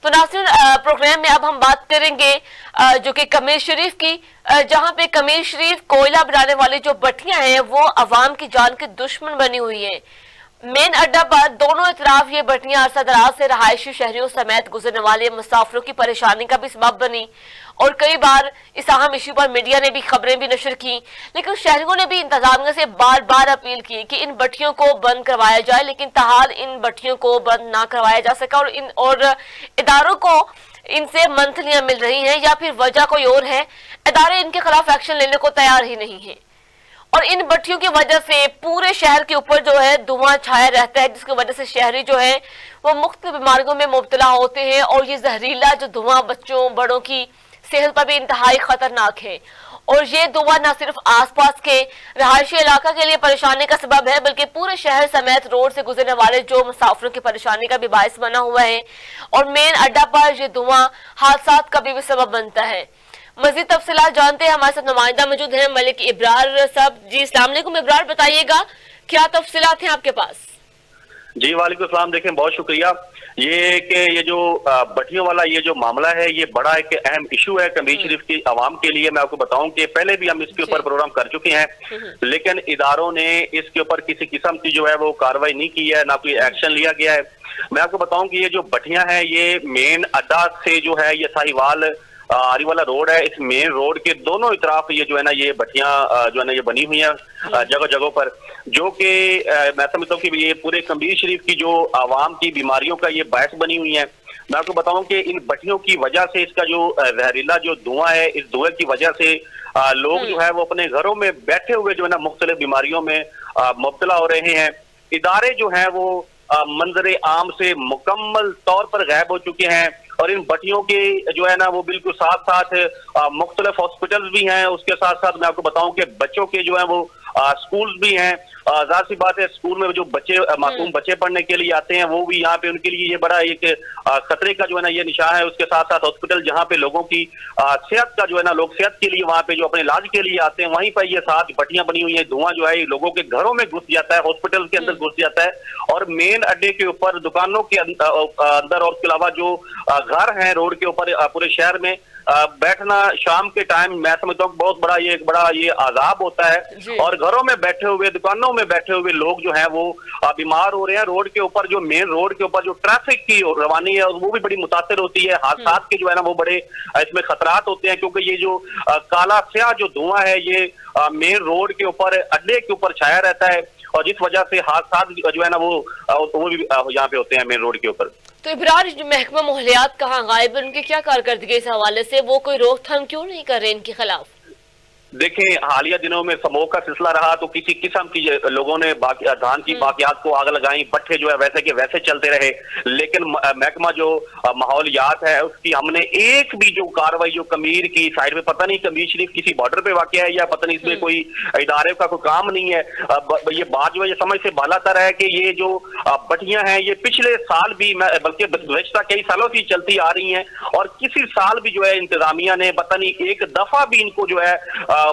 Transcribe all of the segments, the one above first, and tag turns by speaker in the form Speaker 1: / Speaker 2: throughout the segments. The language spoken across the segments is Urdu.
Speaker 1: تو ناظرین پروگرام میں اب ہم بات کریں گے جو کہ کمیر شریف کی، جہاں پہ کمیر شریف کوئلہ بنانے والی جو بھٹیاں ہیں وہ عوام کی جان کے دشمن بنی ہوئی ہیں۔ مین اڈا پر دونوں اطراف یہ بھٹیاں عرصہ دراز سے رہائشی شہریوں سمیت گزرنے والے مسافروں کی پریشانی کا بھی سبب بنی، اور کئی بار اس اہم ایشو پر میڈیا نے بھی خبریں بھی نشر کی، لیکن شہریوں نے بھی انتظامیہ سے بار بار اپیل کی کہ ان بھٹیوں کو بند کروایا جائے، لیکن تاحال ان بھٹیوں کو بند نہ کروایا جا سکا، اور اداروں کو ان سے منتھلیاں مل رہی ہیں یا پھر وجہ کوئی اور ہے، ادارے ان کے خلاف ایکشن لینے کو تیار ہی نہیں ہیں، اور ان بھٹیوں کی وجہ سے پورے شہر کے اوپر جو ہے دھواں چھایا رہتا ہے، جس کی وجہ سے شہری جو ہے وہ مختلف بیماریوں میں مبتلا ہوتے ہیں، اور یہ زہریلا جو دھواں بچوں بڑوں کی صحت پر بھی انتہائی خطرناک ہے، اور یہ دھواں نہ صرف آس پاس کے رہائشی علاقہ کے لیے پریشانی کا سبب ہے بلکہ پورے شہر سمیت روڈ سے گزرنے والے جو مسافروں کی پریشانی کا بھی باعث بنا ہوا ہے، اور مین اڈا پر یہ دھواں حادثات کا بھی سبب بنتا ہے۔ مزید تفصیلات جانتے ہیں، ہمارے ساتھ نمائندہ موجود ہیں ملک ابرار صاحب۔ جی السلام علیکم ابرار، بتائیے گا کیا تفصیلات ہیں آپ کے پاس؟
Speaker 2: جی وعلیکم السلام۔ دیکھیں بہت شکریہ۔ یہ جو بھٹیوں والا یہ جو معاملہ ہے یہ بڑا ایک اہم ایشو ہے کمیر شریف کی عوام کے لیے۔ میں آپ کو بتاؤں کہ پہلے بھی ہم اس کے اوپر پروگرام کر چکے ہیں، لیکن اداروں نے اس کے اوپر کسی قسم کی جو ہے وہ کارروائی نہیں کی ہے، نہ کوئی ایکشن لیا گیا ہے۔ میں آپ کو بتاؤں کہ یہ جو بھٹیاں ہیں یہ مین اڈا سے جو ہے یہ ساہیوال آری والا روڈ ہے، اس مین روڈ کے دونوں اطراف یہ جو ہے نا یہ بھٹیاں جو ہے نا یہ بنی ہوئی ہیں جگہ جگہوں پر، جو کہ میں سمجھتا ہوں کہ یہ پورے کمیر شریف کی جو عوام کی بیماریوں کا یہ باعث بنی ہوئی ہیں۔ میں آپ کو بتاؤں کہ ان بھٹیوں کی وجہ سے اس کا جو زہریلا جو دھواں ہے، اس دھوئے کی وجہ سے لوگ جو ہے وہ اپنے گھروں میں بیٹھے ہوئے جو ہے نا مختلف بیماریوں میں مبتلا ہو رہے ہیں۔ ادارے جو ہیں وہ منظر عام سے مکمل طور پر غائب ہو چکے ہیں، اور ان بھٹیوں کے جو ہے نا وہ بالکل ساتھ ساتھ مختلف ہاسپٹلز بھی ہیں۔ اس کے ساتھ ساتھ میں آپ کو بتاؤں کہ بچوں کے جو ہیں وہ سکولز بھی ہیں۔ ظاہر سی بات ہے اسکول میں جو بچے معصوم بچے پڑھنے کے لیے آتے ہیں وہ بھی یہاں پہ ان کے لیے یہ بڑا ایک خطرے کا جو ہے نا یہ نشان ہے۔ اس کے ساتھ ساتھ ہاسپٹل جہاں پہ لوگوں کی صحت کا جو ہے نا لوگ صحت کے لیے وہاں پہ جو اپنے علاج کے لیے آتے ہیں، وہیں پر یہ ساتھ بھٹیاں بنی ہوئی ہیں۔ دھواں جو ہے لوگوں کے گھروں میں گھس جاتا ہے، ہاسپٹل کے اندر گھس جاتا ہے، اور مین اڈے کے اوپر دکانوں کے اندر، اور اس کے علاوہ جو گھر ہیں روڈ کے اوپر پورے شہر میں بیٹھنا شام کے ٹائم میں سمجھتا ہوں بہت بڑا یہ عذاب ہوتا ہے، اور گھروں میں بیٹھے ہوئے دکانوں میں بیٹھے ہوئے لوگ جو ہیں وہ بیمار ہو رہے ہیں۔ روڈ کے اوپر جو مین روڈ کے اوپر جو ٹریفک کی روانی ہے وہ بھی بڑی متاثر ہوتی ہے، حادثات کے جو ہے نا وہ بڑے اس میں خطرات ہوتے ہیں، کیونکہ یہ جو کالا سیاہ جو دھواں ہے یہ مین روڈ کے اوپر اڈے کے اوپر چھایا رہتا ہے، اور جس وجہ سے حادثات جو ہے نا وہ بھی یہاں پہ ہوتے ہیں مین روڈ کے اوپر۔
Speaker 1: تو ابرار محکمہ ماحولیات کہاں غائب ہے؟ ان کی کیا کارکردگی اس حوالے سے؟ وہ کوئی روک تھام کیوں نہیں کر رہے ان کے خلاف؟
Speaker 2: دیکھیں حالیہ دنوں میں سموگ کا سلسلہ رہا تو کسی قسم کی لوگوں نے دھان کی باقیات کو آگ لگائیں، پٹھے جو ہے ویسے کے ویسے چلتے رہے، لیکن محکمہ جو ماحولیات ہے اس کی ہم نے ایک بھی جو کاروائی جو کمیر کی سائڈ پہ، پتہ نہیں کمیر شریف کسی بارڈر پہ واقع ہے یا پتہ نہیں اس میں کوئی ادارے کا کوئی کام نہیں ہے۔ یہ بات جو ہے یہ سمجھ سے بالا تر ہے کہ یہ جو بھٹیاں ہیں یہ پچھلے سال بھی بلکہ گزشتہ کئی سالوں سے چلتی آ رہی ہیں، اور کسی سال بھی جو ہے انتظامیہ نے پتہ نہیں ایک دفعہ بھی ان کو جو ہے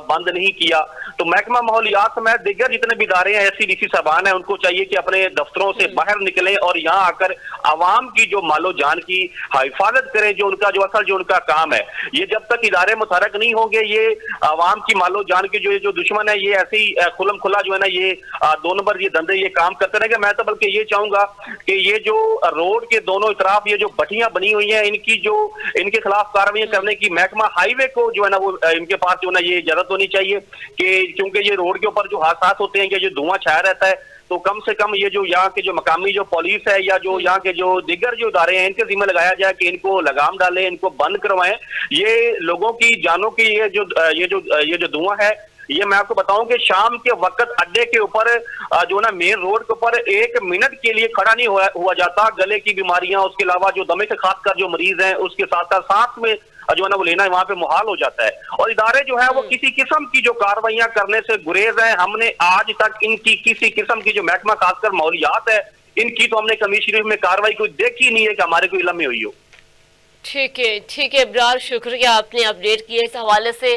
Speaker 2: بند نہیں کیا۔ تو محکمہ ماحولیات سمیت دیگر جتنے بھی ادارے ہیں، ایسی ڈی سی صاحبان ہیں، ان کو چاہیے کہ اپنے دفتروں سے باہر نکلیں اور یہاں آ کر عوام کی جو مال و جان کی حفاظت کریں، جو ان کا کام ہے۔ یہ جب تک ادارے متحرک نہیں ہوں گے، یہ عوام کی مال و جان کے جو دشمن ہے یہ ایسے ہی کھلم کھلا جو ہے نا یہ دو نمبر یہ دندے یہ کام کرتے رہیں گے۔ میں تو بلکہ یہ چاہوں گا کہ یہ جو روڈ کے دونوں اطراف یہ جو بھٹیاں بنی ہوئی ہیں ان کے خلاف کارروائیاں کرنے کی محکمہ ہائی وے کو جو ہے نا وہ ان کے پاس جو ہے نا یہ اجازت ہونی چاہیے، کہ کیونکہ یہ روڈ کے اوپر جو حادثات ہوتے ہیں یا جو دھواں چھایا رہتا ہے، تو کم سے کم یہ جو یہاں کے جو مقامی جو پولیس ہے یا جو یہاں کے جو دیگر جو ادارے ہیں ان کے ذمہ لگایا جائے کہ ان کو لگام ڈالیں، ان کو بند کروائیں۔ یہ لوگوں کی جانوں کی یہ جو دھواں ہے، یہ میں آپ کو بتاؤں کہ شام کے وقت اڈے کے اوپر جو نا مین روڈ کے اوپر ایک منٹ کے لیے کھڑا نہیں ہوا جاتا۔ گلے کی بیماریاں، اس کے علاوہ جو دمے سے خاص کر جو مریض ہیں اس کے ساتھ ساتھ سانس میں جو ہے نا وہ لینا وہاں پہ محال ہو جاتا ہے، اور ادارے جو ہیں وہ کسی قسم کی جو کاروائیاں کرنے سے گریز ہیں۔ ہم نے آج تک ان کی کسی قسم کی جو محکمہ خاص کر ماحولیات ہے ان کی تو ہم نے کمیر شریف میں کاروائی کوئی دیکھی نہیں ہے کہ ہمارے کوئی علم میں ہوئی ہو۔
Speaker 1: ٹھیک ہے ابرار، شکریہ آپ نے اپڈیٹ کیا اس حوالے سے۔